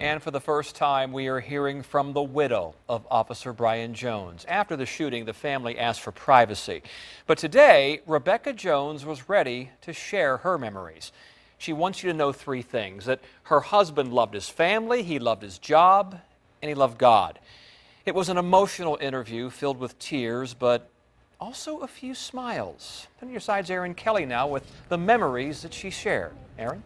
And for the first time, we are hearing from the widow of Officer Brian Jones. After the shooting, the family asked for privacy. But today, Rebekah Jones was ready to share her memories. She wants you to know three things: that her husband loved his family, he loved his job, and he loved God. It was an emotional interview filled with tears, but also a few smiles. On your side's Erin Kelly now with the memories that she shared. Erin?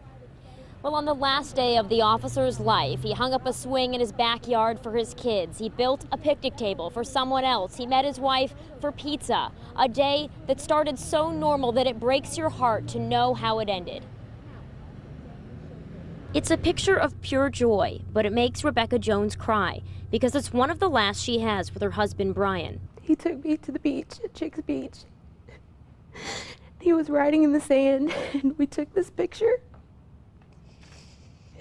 Well, on the last day of the officer's life, he hung up a swing in his backyard for his kids. He built a picnic table for someone else. He met his wife for pizza. A day that started so normal that it breaks your heart to know how it ended. It's a picture of pure joy, but it makes Rebekah Jones cry because it's one of the last she has with her husband, Brian. He took me to the beach at Chicks Beach. He was riding in the sand, and we took this picture.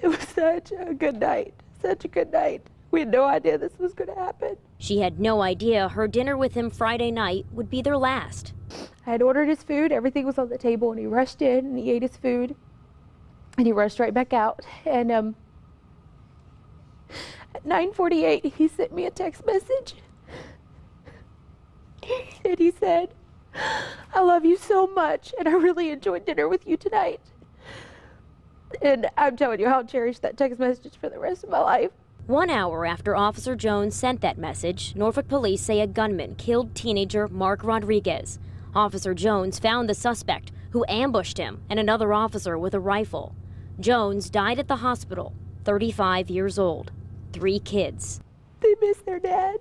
It was such a good night, such a good night. We had no idea this was going to happen. She had no idea her dinner with him Friday night would be their last. I had ordered his food, everything was on the table, and he rushed in and he ate his food, and he rushed right back out. And at 9:48, he sent me a text message, and he said, "I love you so much, and I really enjoyed dinner with you tonight." And I'm telling you, I'll cherish that text message for the rest of my life. 1 hour after Officer Jones sent that message, Norfolk police say a gunman killed teenager Mark Rodriguez. Officer Jones found the suspect, who ambushed him and another officer with a rifle. Jones died at the hospital, 35 years old, 3 kids. They miss their dad.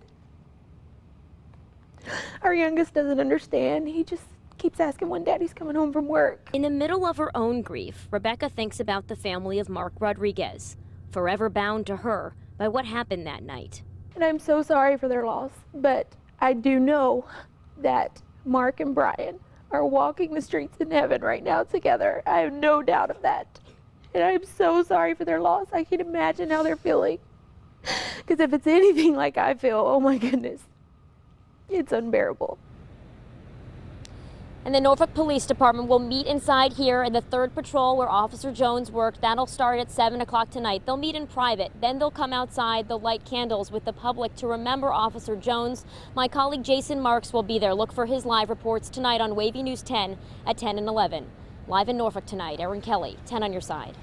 Our youngest doesn't understand. He just keeps asking when Daddy's coming home from work. In the middle of her own grief, Rebekah thinks about the family of Mark Rodriguez, forever bound to her by what happened that night. And I'm so sorry for their loss, but I do know that Mark and Brian are walking the streets in heaven right now together. I have no doubt of that. And I'm so sorry for their loss. I can imagine how they're feeling. Because if it's anything like I feel, oh my goodness, it's unbearable. And the Norfolk Police Department will meet inside here in the 3rd Patrol where Officer Jones worked. That'll start at 7 o'clock tonight. They'll meet in private. Then they'll come outside. They'll light candles with the public to remember Officer Jones. My colleague Jason Marks will be there. Look for his live reports tonight on Wavy News 10 at 10 and 11. Live in Norfolk tonight, Erin Kelly, 10 on your side.